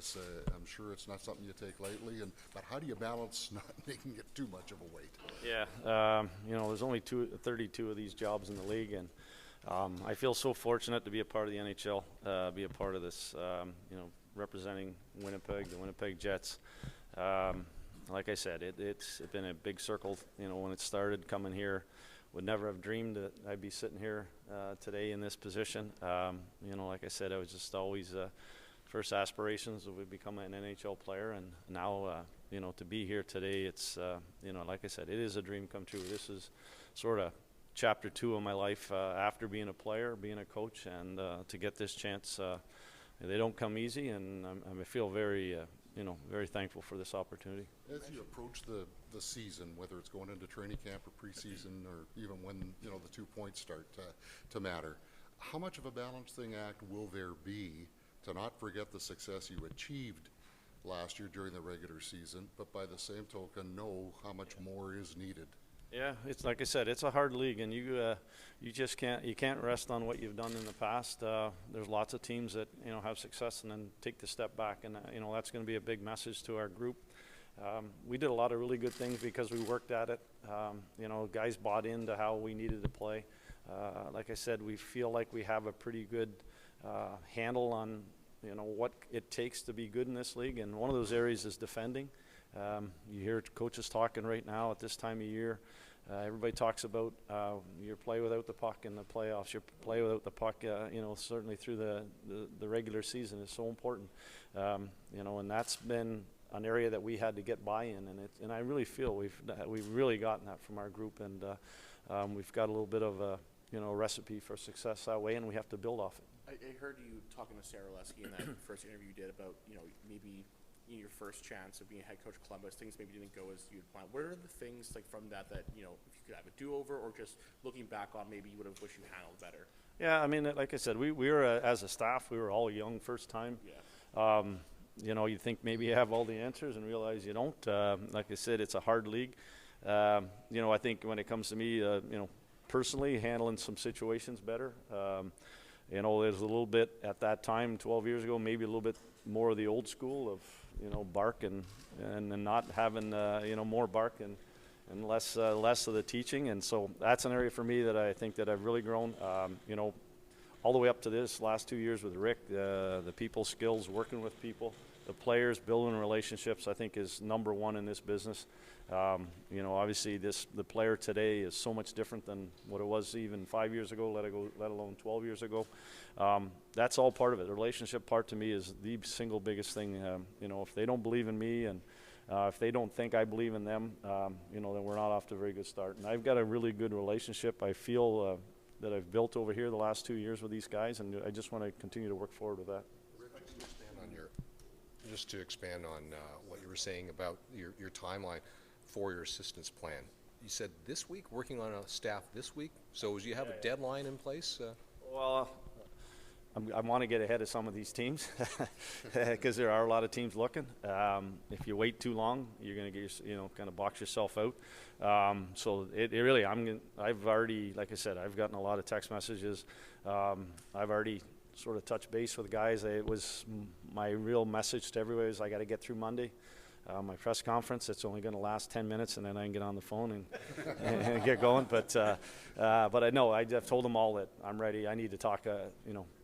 this. I'm sure it's not something you take lightly, but how do you balance not making it too much of a weight? Yeah, there's only 32 of these jobs in the league, and I feel so fortunate to be a part of the NHL, be a part of this, representing Winnipeg, the Winnipeg Jets. Like I said, it's been a big circle. When it started coming here, would never have dreamed that I'd be sitting here today in this position. Like I said, I was just always first aspirations would become an NHL player, and now to be here today, it's like I said, it is a dream come true. This is sort of chapter 2 of my life after being a player, being a coach, and to get this chance, they don't come easy, and I feel very very thankful for this opportunity. As you approach the season, whether it's going into training camp or preseason, or even when the 2 points start to matter, how much of a balancing act will there be to not forget the success you achieved last year during the regular season, but by the same token know how much more is needed? Yeah, it's like I said, it's a hard league, and you just can't rest on what you've done in the past. There's lots of teams that have success and then take the step back, and that's going to be a big message to our group. We did a lot of really good things because we worked at it. Guys bought into how we needed to play. Like I said, we feel like we have a pretty good handle on what it takes to be good in this league, and one of those areas is defending. You hear coaches talking right now at this time of year. Everybody talks about your play without the puck in the playoffs. Your play without the puck, certainly through the regular season is so important. And that's been an area that we had to get buy-in, and I really feel we've really gotten that from our group, and we've got a little bit of a recipe for success that way, and we have to build off it. I heard you talking to Sarah Lesky in that first interview you did about maybe your first chance of being head coach of Columbus, things maybe didn't go as you'd planned. What are the things like from that if you could have a do-over, or just looking back on maybe you would have wished you handled better? Yeah, I mean, like I said, we were as a staff, we were all young first time. Yeah. You think maybe you have all the answers and realize you don't. Like I said, it's a hard league. I think when it comes to me, personally handling some situations better. There's a little bit at that time, 12 years ago, maybe a little bit more of the old school of bark and not having more bark and less of the teaching, and so that's an area for me that I think that I've really grown. All the way up to this last 2 years with Rick, the people skills, working with people, the players, building relationships, I think is number one in this business. Obviously the player today is so much different than what it was even 5 years ago, let alone 12 years ago. That's all part of it. The relationship part to me is the single biggest thing. If they don't believe in me, and if they don't think I believe in them, then we're not off to a very good start. And I've got a really good relationship. I feel that I've built over here the last 2 years with these guys, and I just want to continue to work forward with that. Just to expand on what you were saying about your timeline for your assistance plan. You said this week, working on a staff this week, so do you have a deadline in place? Well, I want to get ahead of some of these teams because there are a lot of teams looking. If you wait too long, you're going to get kind of box yourself out. So it really, I've already, like I said, I've gotten a lot of text messages. I've already sort of touched base with guys. It was my real message to everybody is I got to get through Monday. My press conference, it's only going to last 10 minutes, and then I can get on the phone and get going. But I know I've told them all that I'm ready. I need to talk,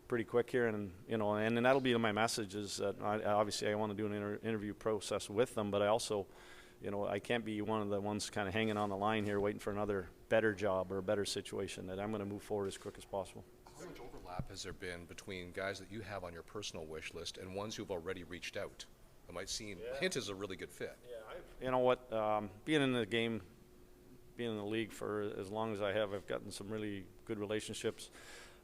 pretty quick here, and and that'll be my message. Is that obviously I want to do an interview process with them, but I also, I can't be one of the ones kind of hanging on the line here, waiting for another better job or a better situation. That I'm going to move forward as quick as possible. How much overlap has there been between guys that you have on your personal wish list and ones who've already reached out? It might seem Hint is a really good fit. Yeah, you know what? Being in the game, being in the league for as long as I have, I've gotten some really good relationships.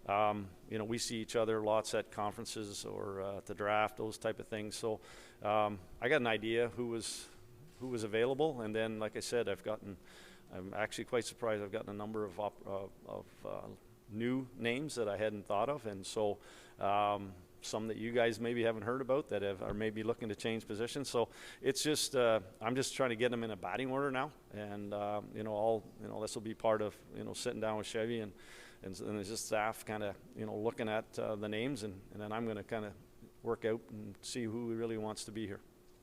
We see each other lots at conferences or at the draft, those type of things. So I got an idea who was available, and then, like I said, I'm actually quite surprised. I've gotten a number of new names that I hadn't thought of, and so some that you guys maybe haven't heard about that are maybe looking to change positions. So it's just I'm just trying to get them in a batting order now, and this will be part of sitting down with Chevy and the staff kind of looking at the names, and then I'm going to kind of work out and see who really wants to be here.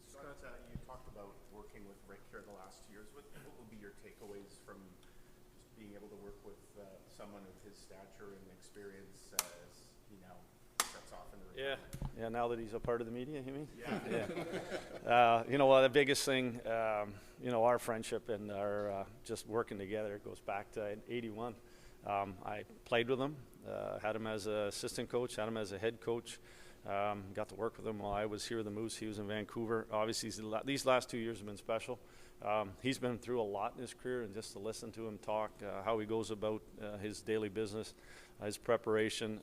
Scott, you talked about working with Rick here the last 2 years. What will be your takeaways from just being able to work with someone of his stature and experience as he now sets off into the Yeah, now that he's a part of the media, you mean? Yeah. You know, well, the biggest thing, you know, our friendship and our just working together goes back to '81. I played with him, had him as an assistant coach, had him as a head coach. Got to work with him while I was here with the Moose. He was in Vancouver. Obviously, these last 2 years have been special. He's been through a lot in his career, and just to listen to him talk, how he goes about his daily business, his preparation,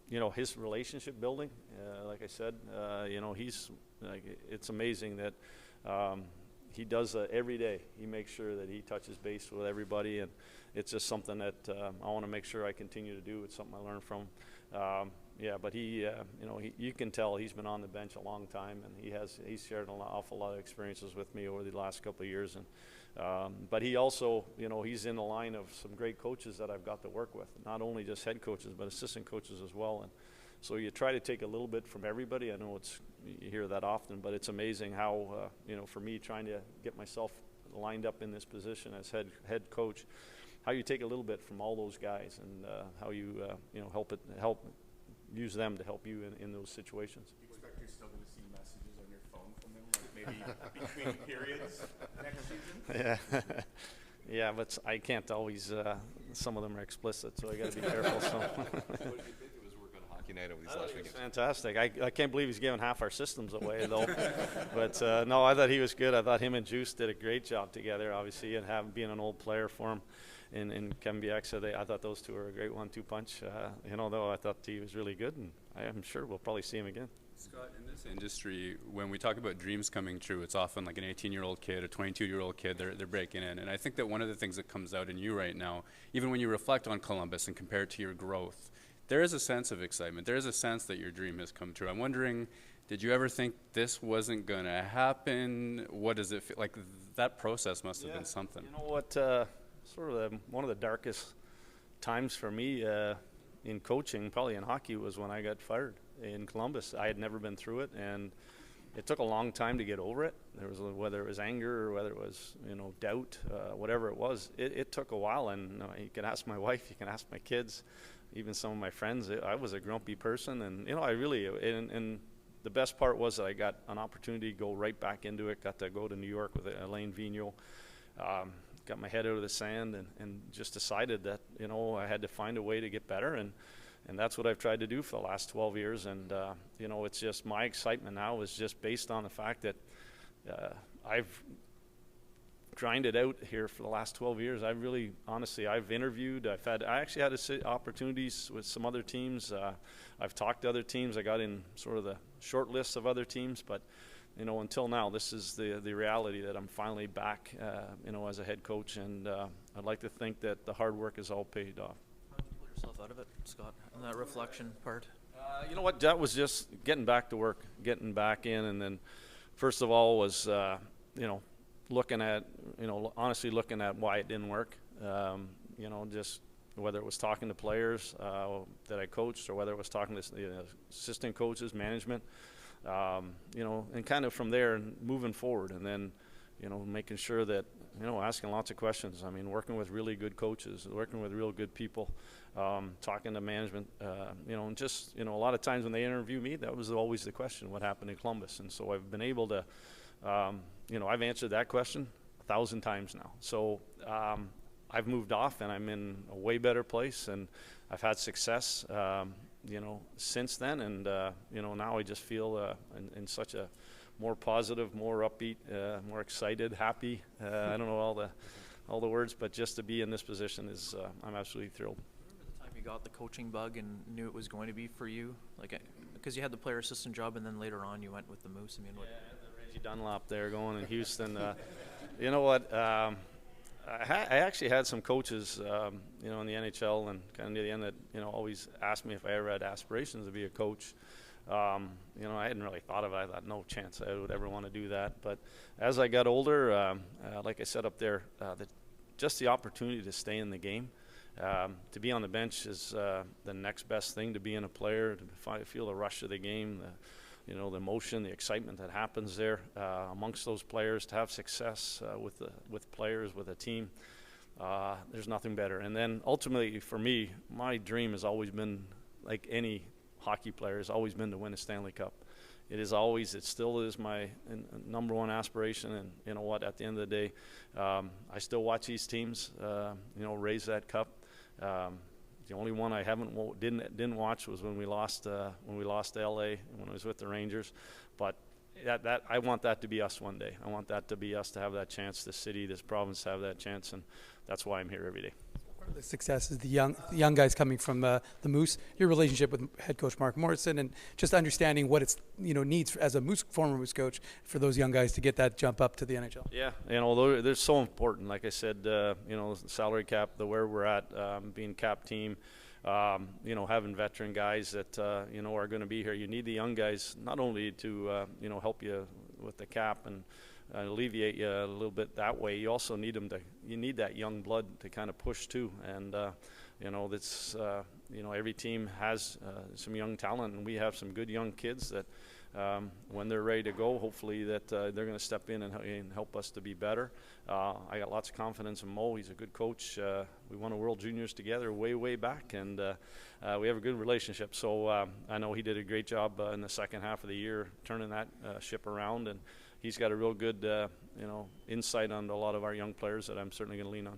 you know, his relationship building. Like I said, you know, it's amazing that he does every day. He makes sure that he touches base with everybody, and it's just something that I want to make sure I continue to do. It's something I learned from. Yeah, but you know, you can tell he's been on the bench a long time, and he's shared an awful lot of experiences with me over the last couple of years. And but he also, you know, he's in the line of some great coaches that I've got to work with, not only just head coaches but assistant coaches as well. And so you try to take a little bit from everybody. I know you hear that often, but it's amazing how you know, for me, trying to get myself lined up in this position as head coach, how you take a little bit from all those guys, and how you you know, help use them to help you in those situations. Do you expect you're still going to see messages on your phone from him, like maybe between periods next season? Yeah, yeah, but I can't always. Some of them are explicit, so I got to be careful. So. What did you think of his work on Hockey Night over these last weekends? Fantastic. I can't believe he's giving half our systems away, though. But no, I thought he was good. I thought him and Juice did a great job together, obviously, and being an old player for him. In Kembiak, I thought those two were a great 1-2 punch. You know, though, I thought he was really good, and I'm sure we'll probably see him again. Scott, in this industry, when we talk about dreams coming true, it's often like an 18-year-old kid, a 22-year-old kid, they're breaking in. And I think that one of the things that comes out in you right now, even when you reflect on Columbus and compare it to your growth, there is a sense of excitement. There is a sense that your dream has come true. I'm wondering, did you ever think this wasn't going to happen? What does it feel like? That process must have been something. You know what? Sort of one of the darkest times for me in coaching, probably in hockey, was when I got fired in Columbus. I had never been through it, and it took a long time to get over it. There was, whether it was anger or whether it was, you know, doubt, whatever it was, it took a while. And you can ask my wife, you can ask my kids, even some of my friends. I was a grumpy person, and you know, I really and the best part was that I got an opportunity to go right back into it. Got to go to New York with Alain Vigneault. Got my head out of the sand and just decided that, you know, I had to find a way to get better, and that's what I've tried to do for the last 12 years. And you know, it's just my excitement now is just based on the fact that I've grinded out here for the last 12 years. I really, honestly, I've interviewed. I actually had opportunities with some other teams. I've talked to other teams. I got in sort of the short list of other teams, but you know, until now, this is the reality that I'm finally back, you know, as a head coach, and I'd like to think that the hard work is all paid off. How did you pull yourself out of it, Scott, on that reflection part? You know what? That was just getting back to work, getting back in, and then first of all was, you know, looking at, you know, honestly looking at why it didn't work. You know, just whether it was talking to players that I coached, or whether it was talking to assistant coaches, management. You know, and kind of from there moving forward, and then, you know, making sure that, you know, asking lots of questions. I mean, working with really good coaches, working with real good people, talking to management, you know, and just, you know, a lot of times when they interview me, that was always the question, what happened in Columbus? And so I've been able to, you know, I've answered that question 1,000 times now. So I've moved off, and I'm in a way better place, and I've had success, you know, since then, and you know, now I just feel in such a more positive, more upbeat, more excited, happy. I don't know all the words, but just to be in this position is I'm absolutely thrilled. Remember the time you got the coaching bug and knew it was going to be for you, like, because you had the player assistant job, and then later on you went with the Moose. I mean, what? Yeah, the Reggie Dunlop there going in Houston. You know what? I actually had some coaches, you know, in the NHL and kind of near the end that, you know, always asked me if I ever had aspirations to be a coach. You know, I hadn't really thought of it. I thought no chance I would ever want to do that. But as I got older, like I said up there, just the opportunity to stay in the game To be on the bench is the next best thing to being a player, to feel the rush of the game, the emotion, the excitement that happens there amongst those players, to have success with players, with a team. There's nothing better. And then ultimately for me, my dream has always been, like any hockey player, has always been to win a Stanley Cup. It still is my number one aspiration. And you know what, at the end of the day, I still watch these teams, raise that cup. The only one I didn't watch was when we lost to LA and when I was with the Rangers. But that I want that to be us one day. I want that to be us, to have that chance, this city, this province, to have that chance, and that's why I'm here every day. Part of the success is the young guys coming from the Moose. Your relationship with head coach Mark Morrison, and just understanding what it's needs as a former Moose coach for those young guys to get that jump up to the NHL. Yeah, they're so important. Like I said, the salary cap, where we're at, being cap team. Having veteran guys that are going to be here. You need the young guys not only to help you with the cap and alleviate you a little bit that way. You also need you need that young blood to kind of push too. And every team has some young talent, and we have some good young kids that when they're ready to go, hopefully that they're going to step in and help us to be better. I got lots of confidence in Mo. He's a good coach. We won a World Juniors together way back, and we have a good relationship. So I know he did a great job in the second half of the year turning that ship around, and he's got a real good insight on a lot of our young players that I'm certainly going to lean on.